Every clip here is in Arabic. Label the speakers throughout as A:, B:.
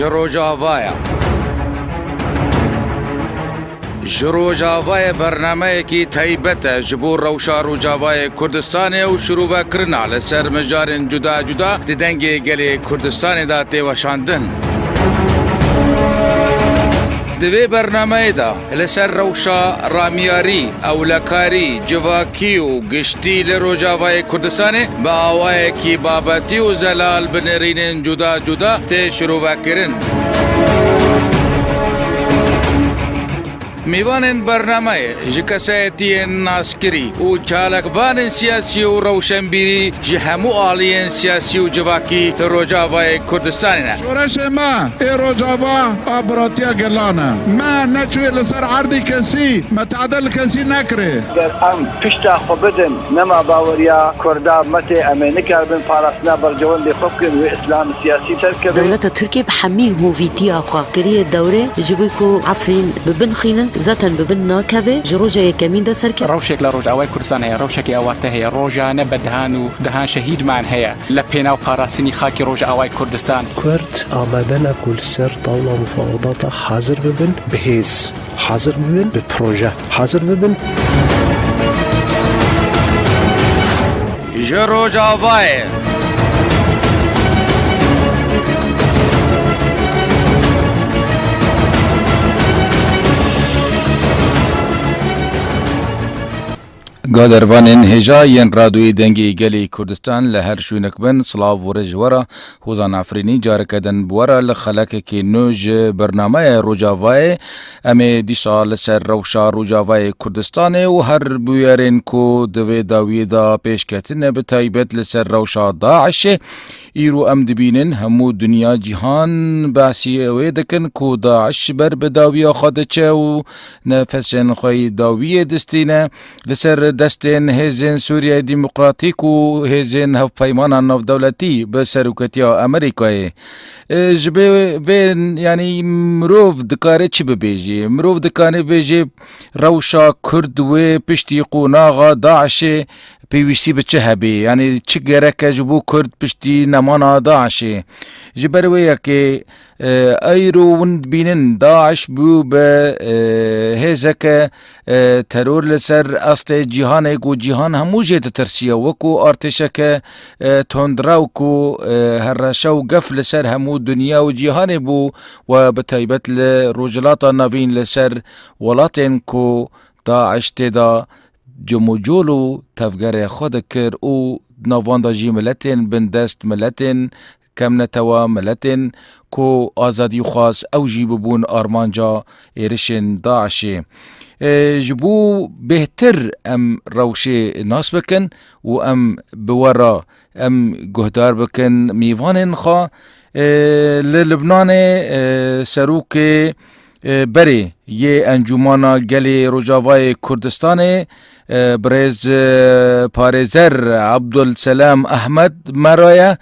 A: جروجاوایا جروجاوای برنامه کی تایبت جبور روشا روجاوای کردستان و شروع کرنا لسر مجارن جدا جدا دنگ گلی کردستان دا تیوشاندن دوی برنامه دا لسر روشا رامیاری اولکاری جواکی و گشتی لروجاوای کردستان با آوای کی بابتی و زلال بنرین جدا جدا تی شروع کرن میوان برنامه جکسایتی ناسکری و چالکبان سیاسی و روشنبیری جهمو آلین سیاسی و جواکی روجاوای کردستان
B: شورش ما روجاوا آبراتیا گلانه ما نچوی لسر عردی کسی متعدل کسی نکره
C: ام پشتا خوبدن نما باوریا کردا مت امنه کردن فارسنا برجوان دی خوبکن و اسلام سیاسی ترکب
D: دولت ترکیه بحميه هوفيتيا خاطرية الدورة جبيكو عفرين ببن خينن ذاتا ببن ناكافي جروجا يكمين دا سركب
E: روشك لروجا اوای کردستان هي روشك اوارته هي روجا نبدهان و دهان شهيد معن هي لبينا وقراسني خاكي روجا اوای كردستان
F: كرد آمدن كل سر طاولة مفاوضات حاضر ببن بهيز حاضر ببن ببروجه حاضر ببن
A: جروجاوای قادروانين هجاين رادوي دنگي گلي كردستان لهر شونك بن صلاف ورج ورا خوزان عفريني جاركدن بورا لخلق كي نوج برنامه روجاواي امي ديشا لسر روشا روجاواي كردستان و هر بويرين كو دوي داوي دا پیشکتن بتايبت لسر روشا داعش ایرو ام دبینن همو دنیا جهان باسی ویدکن کو داعش بر بداوی خودچه و نفسن خوی داوی دستینه لسر دستین هزین سوریه ديمقراطیک و هزین هف پیمان ناف دولتی بسروکتیا امریکای جبه بین یعنی مروف دکاره چی ببیجی مروف دکاره بیجی روشا کرد و پشتی قوناغا داعش پیوستی بچه هبی یعنی چه گرک جبو کرد پشتی نمانا داعشی جبرویه که ایرو وند بینن داعش بو به هزک ترور لسر اصل جهان کو جهان همو جیت ترسیه وکو ارتشک تندراو کو هرشو گف لسر همو دنیا و جهان بو و بتایبت لروجلات نوین لسر ولاتن کو داعش تدا جموجولو تفجر خود کر او نواندا جی ملتن بندست ملتن کم نتوا ملتن کو آزادی خاص او جی ببون آرمانجا ایرشن داعشی جبو بهتر ام روشي ناس بكن و ام بورا ام جهدار بكن ميوان خا للبنان سروك بری یه انجمانا گلی روجاوای کردستان برز پارزر عبدالسلام احمد مرایه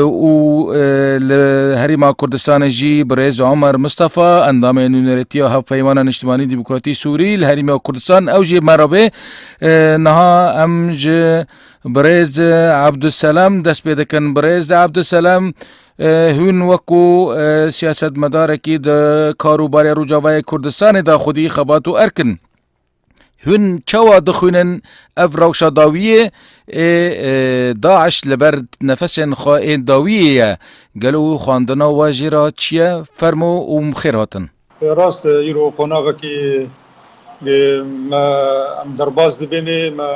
A: و هریما کردستان جی برز عمر مصطفى اندام نونرتیا هف پیمان اجتماعی دموکراتی سوری لهریما کردستان او جی مرابه نها ام جی برز عبدالسلام دست بیدکن برز عبدالسلام هون وکو سیاست مدارکی دا کاروباری روجاوای کردستان دا خودی خباتو ارکن هون چوا دخونن اف روشا داویه داعش لبر نفسن خائن داویه گلو خواندنا واجرا چیه فرمو و مخیر هاتن
G: راست ایرو قناغه که ما درباز دبینه ما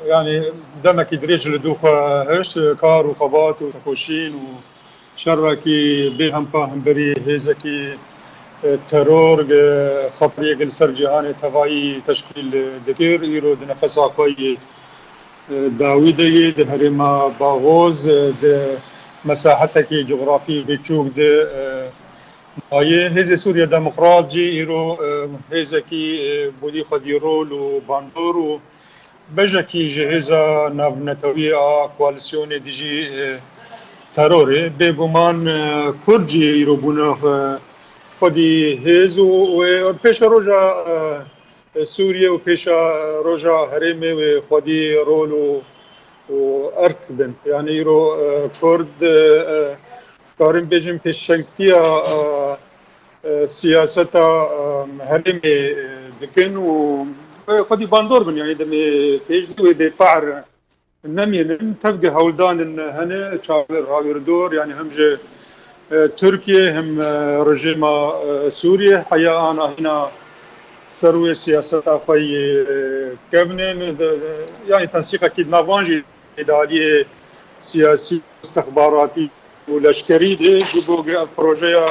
G: يعني دمك دريج لدوخة هش كار وخبات وتكوشين وشركي بهم فاهم بري هزكي ترور خطرية قلسر جهاني تفاي تشكيل دكير يرو دنفس عقوي داويدي دهرما باغوز ده مساحتك جغرافي بتشوك ده آیه هز سوریا دموکرات جی ایرو هزکی بودی خدیرول و باندور و بجاکی جهزا ناونتوی کوالسیون دیجی تروره بگمان کرجی ایرو بنا خودی هز و پیش روزا سوریا و پیش روزا هرم و خودی رول و ارک بن یعنی ایرو کرد كارم بيجم كشنكتيا سياسة هرمي دكن وقد باندور بن يعني دم تيجدو ببعر النمي تبقى هولدان هنا شاور هاوردور يعني هم تركيا هم رجيم سوريا حيا أنا هنا سروي سياسة أخوي كابنين يعني تنسيق أكيد نافانجي إداري سياسي استخباراتي ولشكري دي جبوغ بروجيا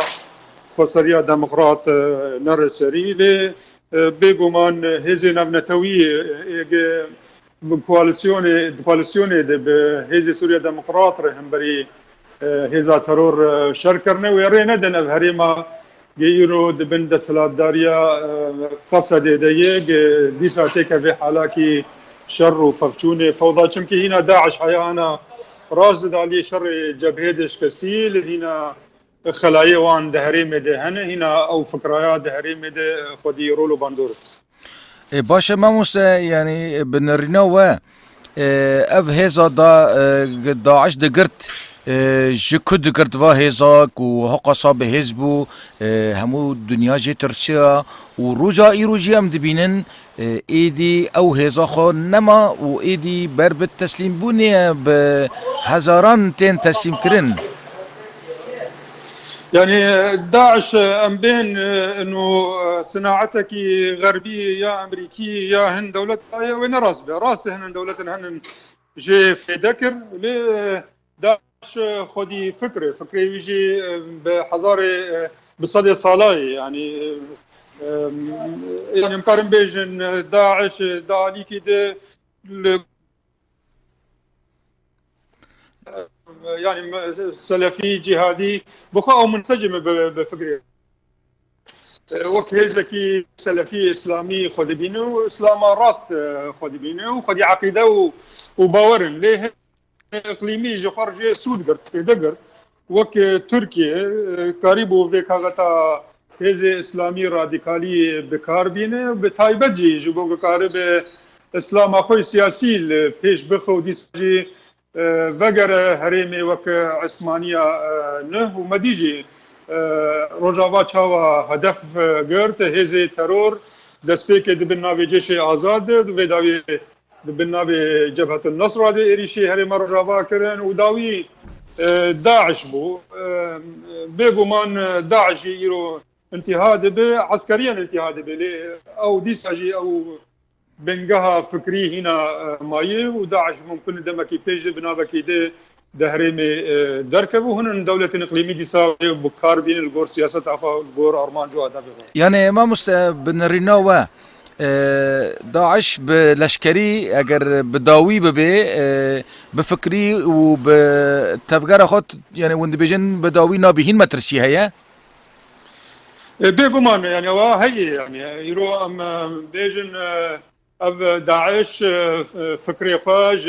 G: خسرية ديمقراط نرسري لي بيجومان هزي نبنتوي بكواليسيوني بهزي سوريا ديمقراط رهم بري هزا ترور شركرنا ويرينا دن بهريما جيرو دبن دسلات داريا فساد ديج دي ساعتك في حالاكي شر وففتوني فوضى چمكي هنا داعش حيانا رازد علي شر جبهدش كستيل هنا خلايا وان دهريم ده هنا او فكرايا دهريم ده خدي رولو باندور
A: باشه ماموس يعني بنرينو اف هزا داعش دقرت جكد قرد و هزاك وهقا صاب هزبو همو دنيا جي ترسيا وروجا ايروجي ام دبينن ايدي او هزاخو نما و ايدي بربت تسليم بوني بهزاران تين تسليم كرن
G: يعني داعش ام بين انه صناعتك غربيه يا امريكيه يا هند دولة يا وين راس هن دولة هن جي في ذكر داعش خدي فكري يجي بحضاري بصدي صالاي يعني مقارن بين داعش دالي كده يعني سلفي جهادي بخا او منسجم بفكري وقت هزكي سلفي اسلامي خدي بينه اسلام راست خدي بينه وخدي عقيده وباورن ليه اقليمي جفر جي سود قرت في دقرت وك تركيا قريبو بكاغتا هزي اسلامي راديكالي بكار بينه بتايبجي جبو قارب اسلام اخوي سياسي فيش بخو ديسجي وگر هرمی وک عثمانیه نه و مدیجی روجاوا چاوا هدف گرت هزی ترور دسپیک دبن ناوی جيش آزاد و داوی دبن ناوی جبهة النصر ده ایریشی هرم روجاوا کرن و داوی داعش بو بيجومان داعش يرو انتهاد به عسكريا انتهاد به او ديساجي او بنجها فكري هنا مايه وداعش ممكن دمكي بيج بنابكي ده هرمي دركب وهنا دولة إقليمية ديساوي بكار بين الجور سياسة عفوا الجور أرمان جو هذا
A: يعني ما بنرينوا داعش بلشكري اگر بداوي ببي بفكري وبتفكر خط يعني وند بيجن بداوي نابهين مترسي هيا
G: بيجمان يعني هي يعني يرو ام بيجن اب داعش فكري خاج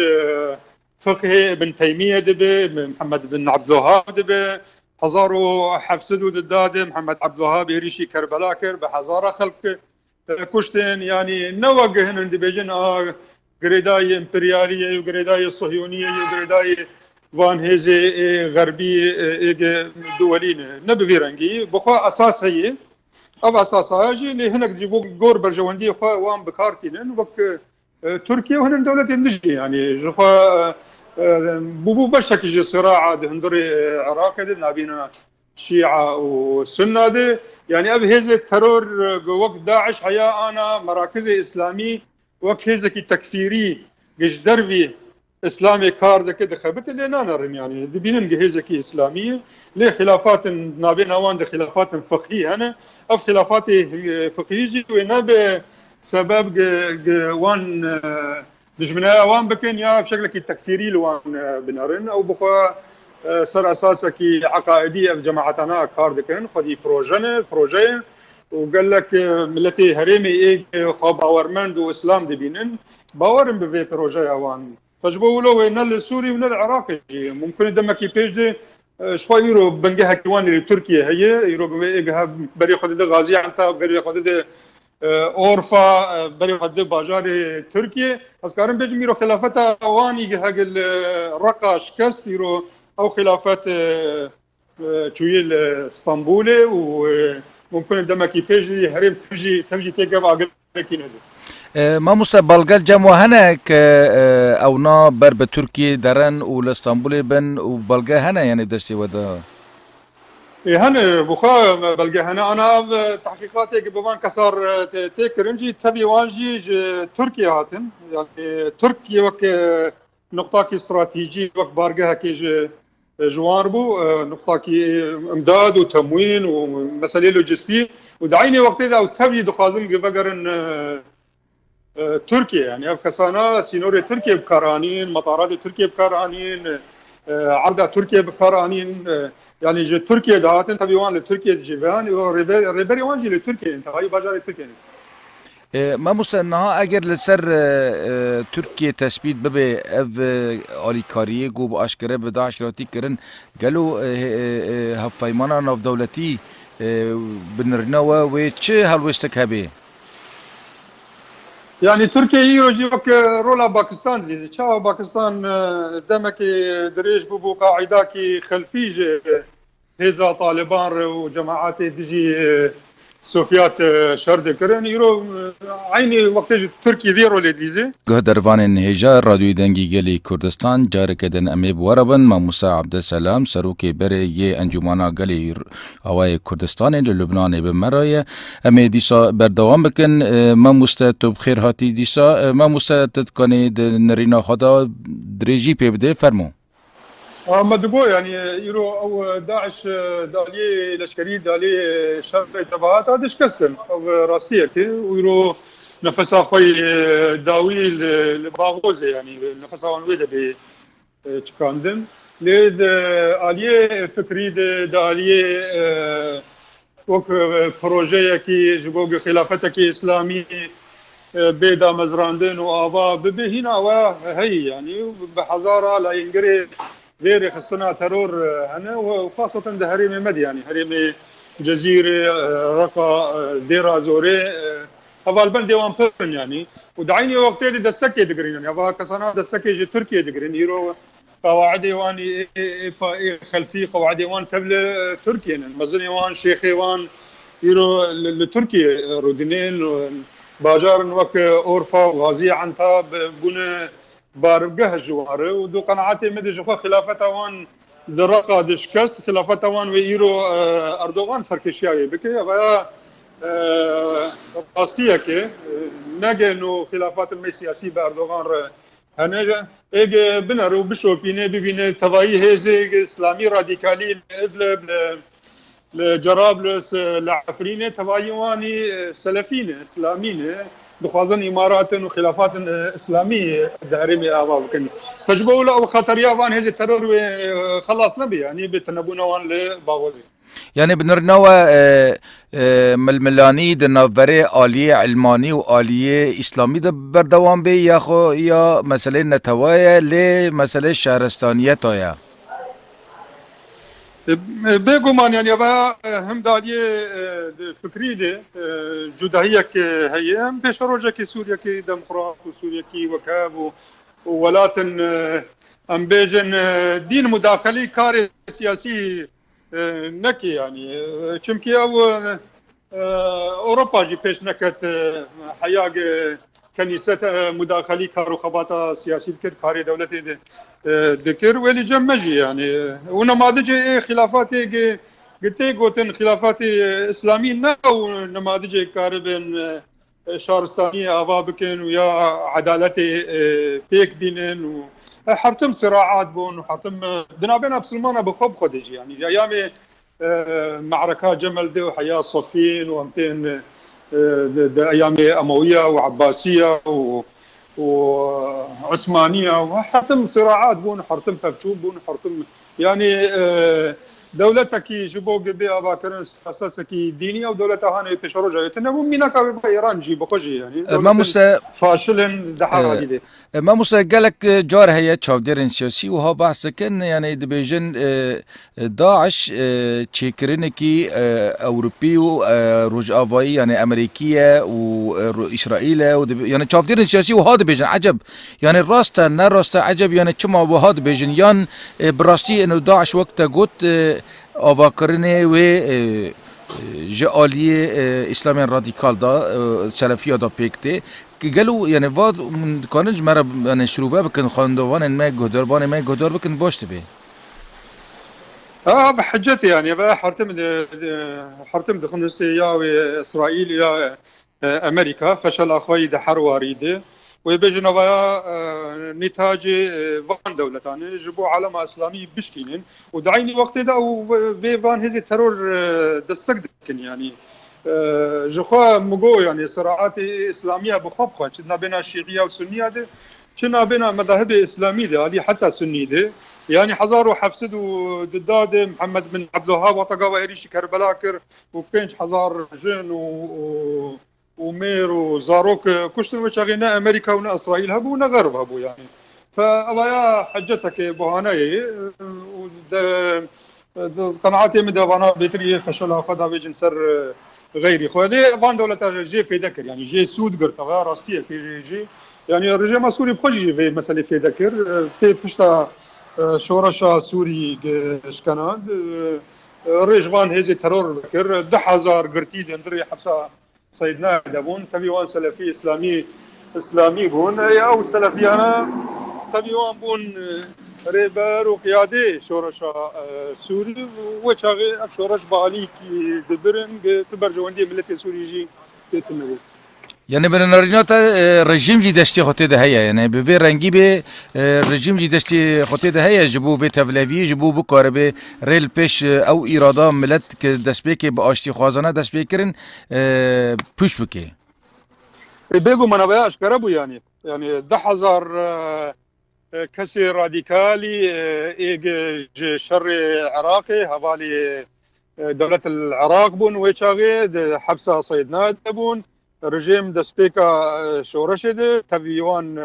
G: فقه ابن تيميه دبي محمد بن عبد الوهاب دبي حزارو حفصدو دداد محمد عبد الوهاب يريشي كربلاء كر بحزاره خلق كشتين يعني نوجه هنا بيجن غريداي امبرياليه وغريداي صهيونيه وغريداي وان هزي غربي دولين نبي رنجي بخوا اساس هي اب اساس هاجي اللي هناك جيبوا جور برجواندي خوا وان بكارتين وك تركيا وهنا دوله النجدي يعني جفا بو بشك جي صراع هندري عراق نابينا شيعه وسنه دي يعني اب هزي الترور وقت داعش حيا انا مراكز اسلامي وقت هزي تكفيري جيش دربي اسلامي كار ده كده خبت اللي نانرن يعني دبينن جهزكي اسلاميه ليه خلافات نابين اوان ده خلافات فقهيه انا اف خلافات فقهيه ونا بسبب وان دجمنا اوان بكن يا بشكل تكفيري لوان بنارن او بخوا صار اساسا كي عقائديه في جماعتنا كار ده كان خدي بروجي وقال لك ملتي هريمي ايه خاب باورمند واسلام دبينن باورن بفي بروجي اوان فجبوا له وين السوري وين العراقي ممكن دمك يبيج دي شوي يرو بنجها كوان لتركيا هي يرو بري خد غازي عنتا بري خد اورفا بري خد باجار تركيا اسكارن بيج ميرو خلافته واني هاج الرقا شكست يرو او خلافات شوية اسطنبولي وممكن دمكي فيجي هرم تمجي تيجا باقل كين هذا
A: ما مستقبل جمع هناك او نا بر بتركيا درن والاسطنبولي بن وبلغا هنا يعني دستي ودا
G: هنا بخا بلغا هنا انا تحقيقاتي ببان كسر تكرنجي تبي وانجي تركيا هاتن يعني تركيا وك نقطة استراتيجي وك بارجها كي جوار بو نقطة كي امداد وتموين ومسألة لوجستية ودعيني وقت إذا وتبي دخازن جبقرن تركيا يعني كسانا سينوري تركيا بكارانين مطارات تركيا بكارانين عرضة تركيا بكارانين يعني جو تركيا دهاتن تبي وان لتركيا جيبان وريبري وان جي لتركيا انت هاي بجار تركيا
A: ما مستنها اگر لسر ترکیه تثبیت ببه اف آلیکاریه گو با اشکره به داعش راتی کرن گلو هفایمانا ناف دولتی بنرنوا و چه هلوشتک هبه
G: يعني تركيا يجي وك رولا باكستان دي تشا باكستان دمك دريج بو قاعده كي خلفيه هذا طالبان وجماعات ديجي سوفيات شرد كرن يرو عيني وقت تركي فيرو لديزي
A: گهدروان هجا رادیوی دنگی گلی کردستان جارکدن امی بورابن ما موسی عبدالسلام سروکی بره یه انجمانا گلی آوای کردستان لبنان بمرای امی دیسا بردوام بکن ما موسی تو بخیر هاتی دیسا ما موسی تدکنی نرینا خدا دریجی پی بده فرمو
G: ما دقو يعني يرو او داعش دالي لشكري دالي شر تبعات هذا شكستن او راستيه ويرو نفس اخوي داوي الباغوزي يعني نفس وان ويدا ب تشكاندم ليد اليه فكري دالي وك بروجي كي جبوغ خلافتك اسلامي بيدا مزراندن وافا بهنا وهي يعني بحزاره لا ينقري غير خصنا ترور هنا وخاصة ده هريم مدي يعني هريم جزيرة رقا ديرا زوري هذا البلد ديوان بيرن يعني ودعيني وقتي دستكي دقرين يعني هذا كصنا دستكي جي تركيا دقرين يرو قواعد يوان خلفي قواعد يوان تبل تركيا مزن يوان شيخ يوان يرو لتركيا رودينين باجار وك اورفا وغازي عنتا بونه باربقه الجوار ودو قناعاتي مدي جوخا خلافة وان درقا دشكست خلافة وان ويرو اردوغان سركشياوي بكي غايا راستيه كي ناقي انو خلافات المي سياسي باردوغان هنا ايجي بنرو بشوبيني ببيني تفاي هيزي اسلامي راديكالي ادلب لجرابلس لعفريني تفاي واني سلفيني اسلاميني دخوازن امارات وخلافات اسلاميه دارمي ابابكن تجبوا له خطريه وان هذه الترور خلاص نبي يعني بتنبونا وان لباغوزي
A: يعني بنرنوا ململاني دنافري آلية علماني وآلية إسلامي ده بردوام بي يا مسألة نتوايا لمسألة شهرستانية تويا
G: بيقومان يعني با هم داليه فكري دي جداهيه هي بشروجه كي سوريا كي ديمقراط وسوريا كي وكاب ولاتن ام بيجن دين مداخلي كاري سياسي نكي يعني چمكي او اوروبا جي بيش نكت حياق كنيسة مداخلي كارو خباطة سياسي كر كاري دولتي ذكر ولي جمجي يعني ونماذج خلافات قلتن خلافات اسلاميه ونماذج كاربن شارستاني افابكن ويا عدالتي بيك بينن وحرتم صراعات بون وحرتم دنابنا بسلمانه بخب خدج يعني ايام معركات جمل دي وحياه صفين وامتين ايام امويه وعباسيه وعثمانيه وحرتم صراعات بون حرتم فبشوب بون حرتم يعني دولتك جبوق بها باكرن اساسك دينيه ودولتها هاني بشرو جايتنا ممينك ايران جي بخجي يعني
A: ما مست
G: فاشل دحا جديد
A: ما مسجلك جار هي تشاوديرن سياسي وها بحث كن يعني دبيجن داعش تشيكرينكي اوروبي وروجافاي يعني امريكيه واسرائيل يعني تشاوديرن سياسي وهذا بيجن عجب يعني الراستا نراستا عجب يعني كما وهذا بيجن يان براستي انه داعش وقتها قلت آواکرنه و جالیه اسلامی رادیکال دا سلفی دا پیکته که گلو یعنی واد کانج مرا یعنی شروع بکن خاندوان ما گهدار ما گهدار بکن باشته به
G: بحجتي يعني بقى حرتم دخلت يا اسرائيل يا امريكا فشل اخوي دحر واريده ويبجنا ويا نتاج فان دولتان جبوا علم اسلامي بشكين ودعيني وقت ده وفان هذه الترور دستقدكن يعني جخوا مجو يعني صراعات اسلاميه بخبخه كنا بين الشيعيه والسنيه ده كنا بين مذاهب اسلاميه ده اللي حتى سنيه ده يعني حزار وحفسد ودداد محمد بن عبد الوهاب وطقاوة إريش كربلاء كر وبينج حزار جن ومير وزاروك كشتر وشاغينا أمريكا ونا إسرائيل هبو ونا غرب هبو يعني فأضايا حجتك بوهاناي قناعاتي من دوانا بيتري فشلها فدا بيجن سر غيري خوالي فان دولة جي في ذكر يعني جي سود قرطة راستية في جي يعني الرجال سوري بخلي في مسألة في ذكر في بشتا شورشا سوري شكناد رجوان هذي ترور بكر 10,000 قرتي دندري حبسا سيدنا دبون تبيوان سلفي اسلامي بون او سلفيانا تبيوان بون ريبر وقيادي شورشا سوري وشاغي شورش بالي كي دبرن تبرجوندي ملتي سوري جي تتنبو
A: یعنی به نارینات رژیم جی دستی خودت ده هیا یعنی به رنگی به رژیم جی دستی خودت ده هیا جبو به تولوی جبو بکاره به ریل پیش او ایرادا ملت که دست بکی به آشتی خوازانه دست بکرن پوش بکی
G: بيجو منابعش كربو يعني 10,000 كسي راديكالي ايج شر عراقي حوالي دولة العراق بون ويشاغي حبسها صيدنا بون رژیم دسپیکا شورش ده تبیوان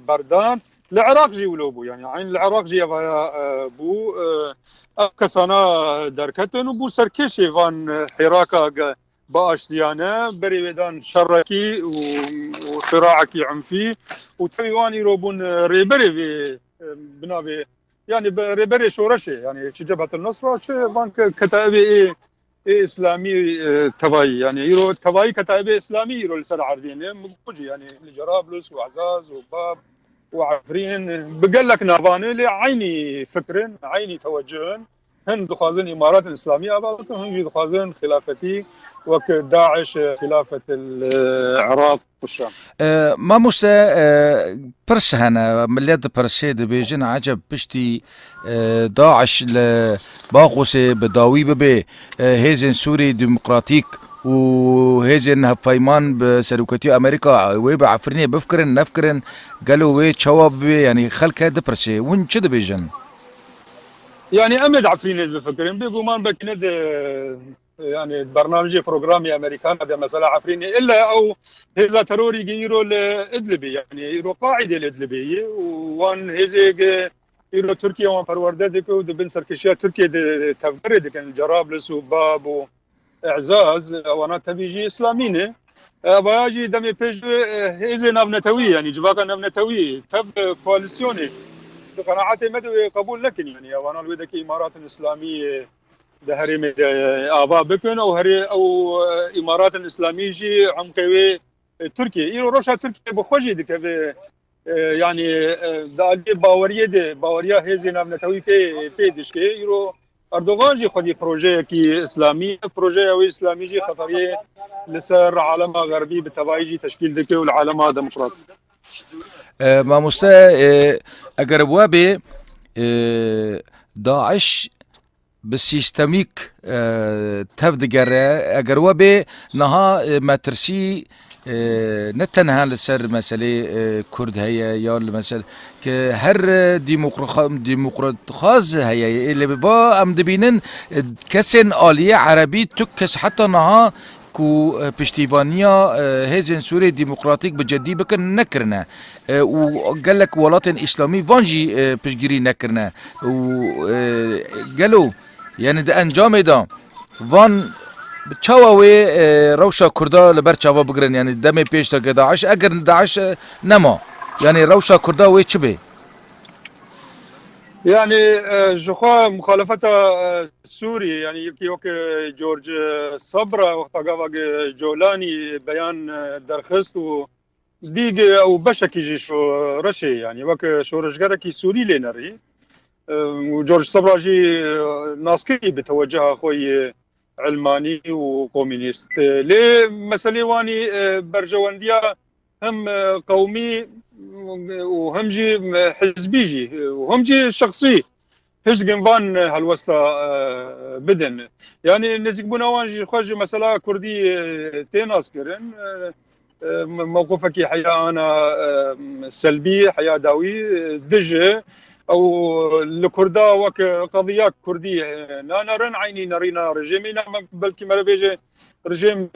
G: بردان العراق جي ولوبو يعني عين العراق جي بو كسانا دركتن وبو سركشي فان حراكا باشتيانا بريدان شركي وصراعكي عنفي وتبيوان يروبون ريبري بنابي يعني ريبري شورشي يعني جبهة النصرة فان كتابي اسلامي تباي يعني يرو تباي كتائب اسلامي يرو لسر عردين مجي يعني لجرابلس وعزاز وباب وعفرين بقول لك نافاني لعيني فكرن عيني توجهن هن دخازن امارات اسلاميه ابا هن دخازن خلافتي وك داعش خلافه العراق والشام
A: ما مستا برس هنا ملياد برسيد بيجن عجب بشتي داعش باغوس بداوي ببي هيزن سوري ديمقراطيك وهيزن هفايمان بسلوكتي امريكا وبعفرني بفكرن نفكرن قالوا وي شواب يعني خلك هذا برسي وين كده بيجن
G: يعني امد عفرين بفكرن بيقول ما بكند يعني برنامجي بروجرامي امريكان هذا مساله عفريني الا او هذا تروري يرو الادلبي يعني يرو قاعده الادلبيه وان هذا يرو تركيا وان فروردك ودبن سركشيا تركيا تفرد كان جرابلس وباب واعزاز وانا تبيجي اسلامينه باجي دمي بيج هذا نبنتوي يعني جباكا نبنتوي تب كواليسيوني بقناعاتي مدوي قبول لكن يعني وانا الودك امارات اسلاميه ده هري آبا بكون أو هري أو إمارات الإسلامية جي عمقوي تركيا يرو روشا تركيا بخوجي دك يعني ده باورية هذي نام نتوي في دشكي يرو أردوغان جي خدي بروجي كي إسلامي بروجي أو إسلامي جي خطرية لسر عالم غربي بالتبعي جي تشكيل دك والعالم ديمقراطي
A: ما مستا أقرب وابي داعش بالسيستميك تفدقر اگر و به نها مترسي نتنها لسر مسألة كرد هيا يا المسألة كهر ديمقراط خاز هيا اللي ببا ام دبينن كسن آلية عربي تكس حتى نها كو پشتیوانیا هزن سوری ديمقراطيك بجدي بكن نكرنا وقال لك ولاطن اسلامي وانجي پشگیری نكرنا وقالوا يعني ده انجام ده وان چاوی روشا کردا لبر چاوا بگرن يعني دم پیش تا داعش اگر داعش نما يعني روشا کردا وی چه به
G: يعني جخوا مخالفتها سوري يعني يبكي وك جورج صبرا وقت قاوق جولاني بيان درخست و ديق او بشكي جي شو رشي يعني وك شو رشقركي سوري لينري وجورج صبرا جي ناسكي بتوجه اخوي علماني وكومينيست ليه مسألة واني برجوانديا هم قومي وهم جي حزبي جي وهم جي شخصي هش جنبان هالوسطى بدن يعني نزيك بناوان جي خرج مسألة كردي تيناس كرن موقفك حياة أنا سلبي حياة داوي دجة او الكردا وك قضيه كردي لا نرن عيني نرينا رجيمنا بلكي مربيجه رجيم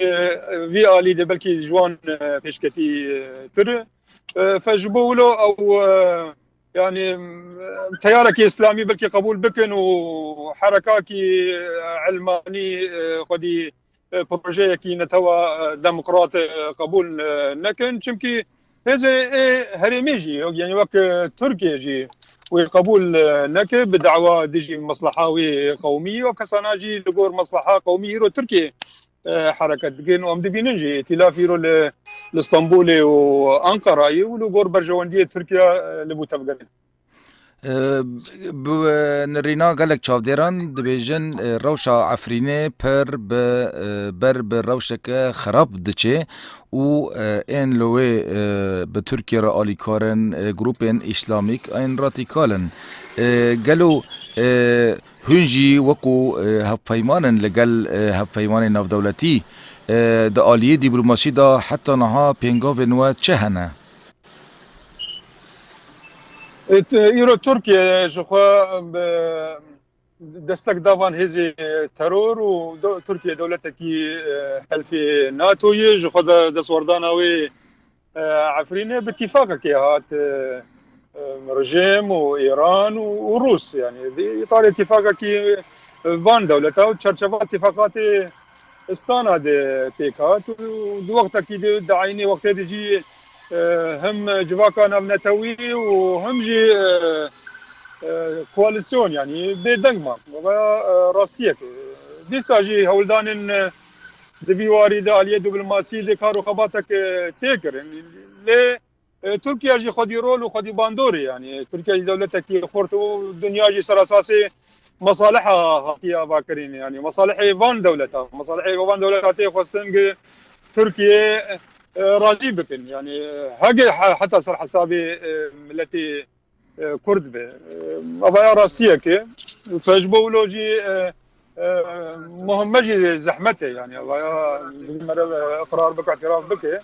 G: في الي بلكي جوان بيشكتي تر فجبولو او يعني تيارك اسلامي بلكي قبول بكن وحركاكي علماني قدي بروجي كي نتوا ديمقراط قبول نكن چمكي هذا هرميجي يعني وك تركيا جي وقبول نكه بدعوى ديجي مصلحه قوميه وكساناجي لغور مصلحه قوميه رو تركيا حركه دقين وام دبينجي ائتلاف يرو لاسطنبول وانقره ولغور برجوانديه تركيا لبوتفقر
A: نرینا گلک چاودیران دبیجن روشا عفرینه بر روشک خراب دچه و این لوی به ترکیه را آلیکارن گروپین اسلامیک این رادیکالن گلو هنجی وکو هفپیمانن لگل هفپیمان نافدولتی دا آلیه دیپلماسی دا حتی نها پینگاو نوه چه هنه؟
G: يرو تركيا جخوا دستك دافان هزي ترور وتركيا دولتك حلفي ناتو جخوا دسورداناوي عفرينه باتفاقك هات رجيم وايران وروس يعني ايطاليا اتفاقك فان دولتها وتشرشفات اتفاقات استانا دي بيكات ووقتك دعيني وقت يجي هم جواكان ابنتوي وهم جي كواليسيون يعني بدنجما راستيك ديسا جي هولدان دبي وارد اليه دبلوماسي دي كارو خباتك تيكر لي تركيا جي خدي رول وخدي باندوري يعني تركيا دولتك خورتو الدنيا جي سراساسي مصالحها هاتيا باكرين يعني مصالح فان دولتها مصالح فان دولتها خصن تركيا راضي بكن يعني هاجي حتى صار حسابي التي كرد به ابا راسيك فجبولوجي مهمجي زحمته يعني اقرار بك اعتراف بك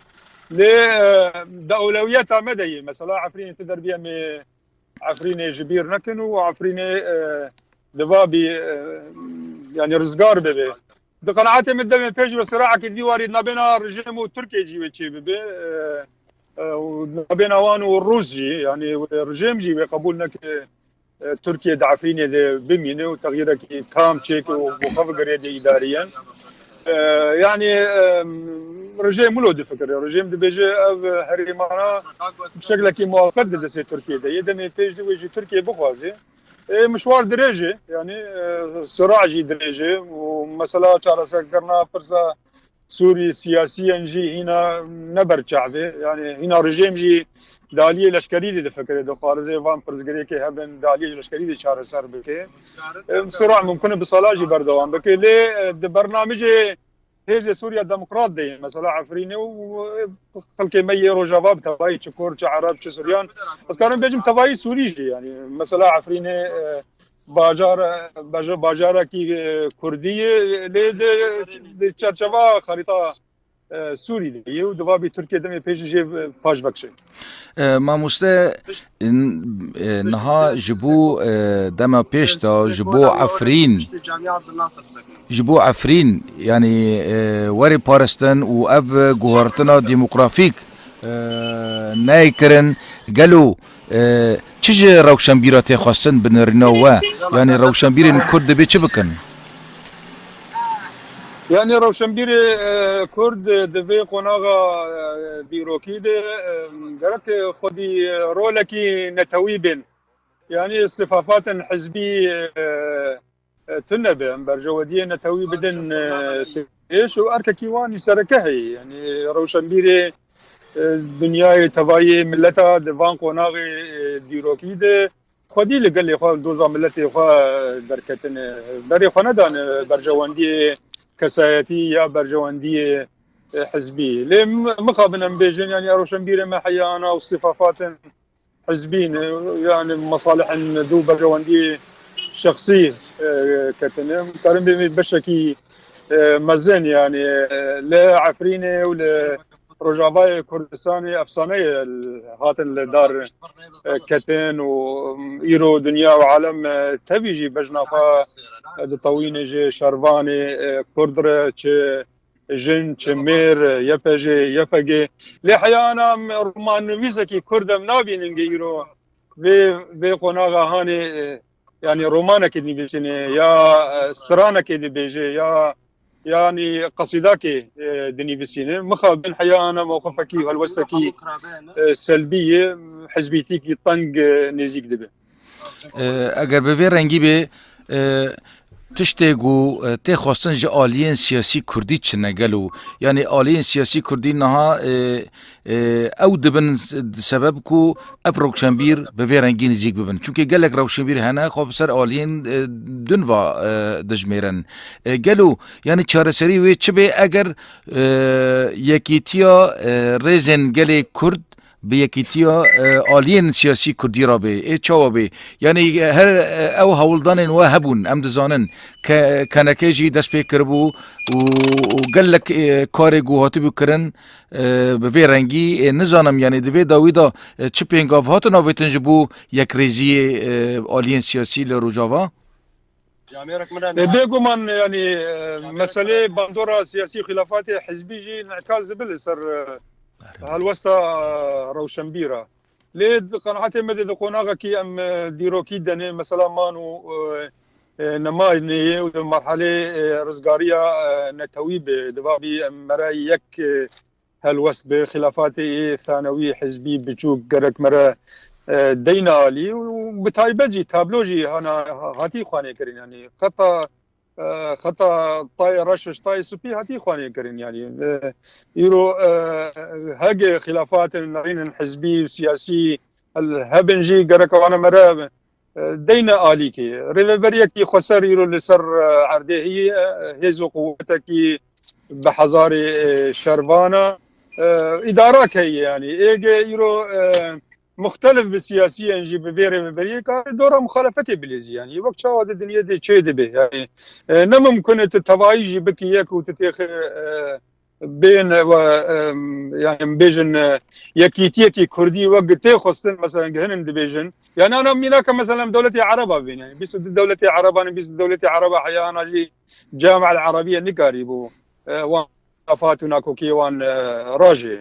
G: لأولوياتها مدى مثلا عفرين تدربيه عفرين جبير نكن وعفرين دبابي يعني رزقار به قناعاتي من دم بيج بصراحه كدي وارد نبينا الرجيم والتركي جي وتشي بي ونبينا وان والروسي يعني الرجيم جي قبولنا تركيا دعفيني بمينه وتغييرك تام تشيك وخفق ريدي اداريا يعني رجيم مولود فكر رجيم دي بيجي هريمانا بشكل كي مؤقت دسي تركيا ده يدمي بيج ويجي تركيا بخوازي مشوار دريجي يعني صراع جي دريجي ومسألة شارسة كرنا فرصة سوري سياسيا جي هنا نبر شعبي يعني هنا رجيم جي دالية لشكري دي فكرة دو خارزي فان برزقري كي هبن دالية لشكري دي شارة سر بكي صراع ممكن بصلاة جي بردوان بكي ليه برنامج هيزي سوريا ديمقراط دي مثلا عفريني وخلقي مي روجافا بتواي تشكور عرب سوريان بس كانوا بيجم تواي سوري جي يعني مثلا عفريني باجارة كي كردية لي تشرشفا خريطة سوري دي ودوابي تركيا دمي بيجي جي فاش بكشي
A: ما مسته نها جبو دما بيشتا جبو عفرين يعني وري بارستن و اف جوهرتنا ديموغرافيك نايكرن قالوا چه روشنبیرات خواستن بنرنوا يعني روشنبیرین کرد به چه بکن
G: يعني روشنبيري كرد دفي قناغا ديروكي دي قالك خدي رولكي نتوي بين يعني اصطفافات حزبي تنبه برجودية نتوي بدن ايش واركا كيواني سركهي يعني روشنبيري دنیای تبایی ملتا دوان قناغی دیروکی ده خودی لگلی خواه دوزا ملتی خواه درکتن بری خواه ندان برجواندی کسایتی یا برجواندی حزبی لی مقابنا بیجن يعني روشنبیر ما حیانا و صفافات حزبین يعني مصالح دو برجواندی شخصی كتن مقارن بشكي مزن يعني لا عفرينه ولا روجافای کردستانی افسانه هاتن لدار کتن و ایرو دنیا و عالم تبیجی بجنافا دطوین جه شروانی کردر چه جن چه میر یپجه یپگه لحیانا رومان نویسه کی کردم نابینن ایرو و قناغا هانی يعني رومانه كدي بيجني يا استرانه كدي بيجي يا يعني قصيداكي دني بسينه مخابن حياه انا موقفكي هالوسكي سلبيه حزبيتيكي طنق نزيك دبه
A: اگر به وی رنگی به تشتگو تی خواستن جه آلیین سیاسی کردی چه نگلو یعنی آلیین سیاسی کردی نها او دبن سبب کو اف روشنبیر به وی رنگی نزیک ببن چونکه گلک روشنبیر هنه خواب سر آلیین دنوا دجمیرن گلو یعنی چاره سری وی چه به اگر یکیتیا ریزن گل کرد به یکیتیا آلیین سیاسی کردی را به چاوا به یعنی هر او هولدان و هبون ام دزانن که کنکه دست پی کربو و گلک کار گوهاتی بکرن به وی رنگی نزانم یعنی دوی داویدا چه پینگاف هاتو ناویتن جبو یک ریزی آلیین سیاسی لروجاوا
G: بيقو من يعني مسألة باندورا سياسي خلافات حزبي جي انعكاس بالسر هالوسطى روشنبيرة ليد قناعتي مدد قناغا كي ام ديروكي دني مثلا مانو نمايني ومرحلة رزقارية نتوي بدبابي مراي يك هالوسط بخلافات ثانوي حزبي بجوك قرك مرا دينا لي وبتايبجي تابلوجي انا هاتي خواني كرين يعني خطا طاي رشش طاي سبي هاتي خواني كرين يعني يرو هاجي خلافات نارين حزبي وسياسي الهبنجي قرك وانا مرا دينا آليكي ريفبريكي خسر يرو لسر عرده هي هيزو قوتك بحزاري شربانا إدارك هي يعني إيجي يرو مختلف بالسياسية نجي ببيري ببريكا دورة مخالفتي بليزي يعني وقت شاهد الدنيا دي تشيد به يعني نممكن تتوايجي بك ياك وتتيخ بين يعني بيجن يكيتيكي كردي وقت تاخذ مثلا هنن ديفيجن يعني انا ميناك مثلا دولتي عربه بين يعني بيس دولتي عربه انا بيس دولتي عربه احيانا جي الجامعه العربيه نقاربو وافاتنا كوكيوان راجي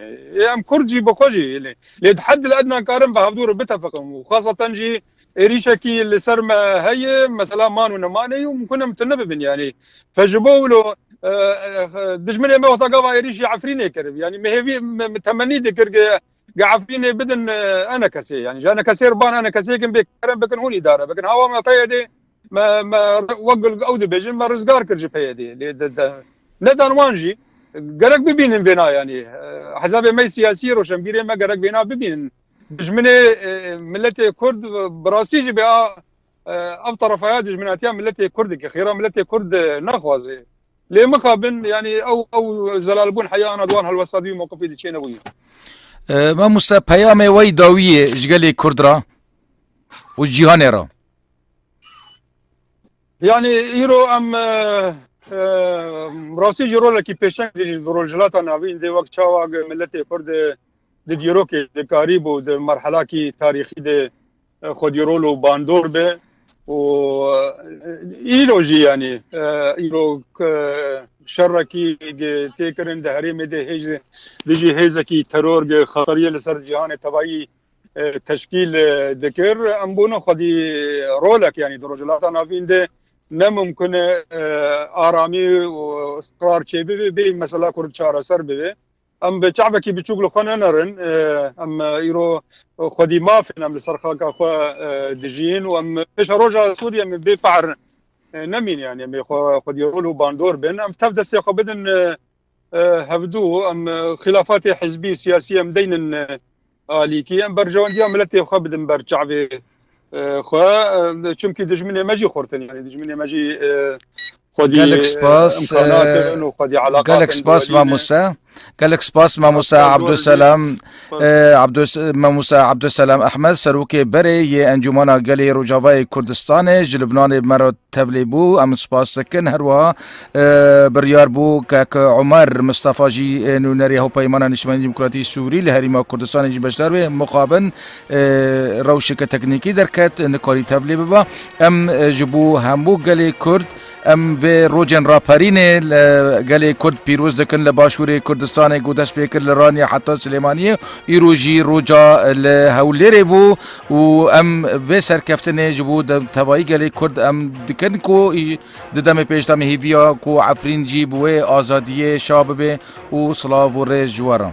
G: ام كردجي بخوجي اللي الحد الادنى كارم بهدور بتفقهم وخاصه جي ريشكي اللي سر هي مثلا مان ونماني وممكن متنبب يعني فجبوا له دجمني ما وثقوا ريشي عفريني كرب يعني ما هي متمني ذكر عفريني بدن انا كسي يعني جانا كسير بان انا كسي كن بكرم بكن هون اداره بكن هوا ما فيدي ما وقل اودي بيجن ما رزقار كرجي فيدي ندان وانجي قرق ببين بينا يعني حزب ما سياسي روشنبيري ما قرق بينا ببين دجمني ملتي كرد براسيجي بها افطر فياد دجمناتيا ملتي كردك خيرا ملتي كرد نخوازي ليه مخابن يعني او زلالبون حيانا دوان هالوسادي موقفي دي تشينوي
A: ما مستا پیام وی داویه جگلی کرد را و جیهان را
G: يعني يرو ام راسي جرو لكي بيشن دي رولجلاتا نابين دي وقت شاواغ ملتي كرد دي ديروكي دي كاريبو دي مرحلة كي تاريخي دي خود يرولو باندور به و ايلو جي يعني ايلو شركي تيكرن ده هريم ده هيج ديجي هيزكي ترور خطريه لسر جهان تبعي تشكيل ذكر امبونا خدي رولك يعني درجلات نافين ده نممكن آرامي واستقرار شيء بي مثلا كرد شهر سر بي ام بشعبك بتشوغلو خانا نرن ام يرو خدي مافن ام لسرخاك اخوا دجين وام فيش روجا سوريا من بفعر نمين يعني ام خدي يرولو باندور بين ام تبدا سياق بدن هبدو ام خلافات حزبيه سياسيه مدين اليكي ام برجوان ديام ملتي خو بدن برشعبي خو چمكي دجمني ماجي خورتن يعني دجمني ماجي
A: قالك سباس قالك سباس ما موسى قالك سباس ما موسى عبد السلام ما موسى عبد السلام احمد سروكي بري انجمانا قالي روجافاي كردستان جلبنان مرة تبليبو ام سباس سكن هروا بريار بو كاك عمر مصطفى جي نونري هو بايمانا نشمان ديمقراطي سوري لهريما كردستان جي بشتر مقابل روشك تكنيكي دركت نكاري تبليبا ام جبو همبو قالي كرد ام به روجن راپرین گلی کرد پیروز دکن لباشور کردستان گودش پیکر لرانی حتی سلیمانی ایروجی روجا لهولری بو و ام به سرکفتن جبو توایی گلی کرد ام دکن کو ددم پیشتم هیویا کو عفرین جی بوه آزادی شاب به و صلاف و رجوارا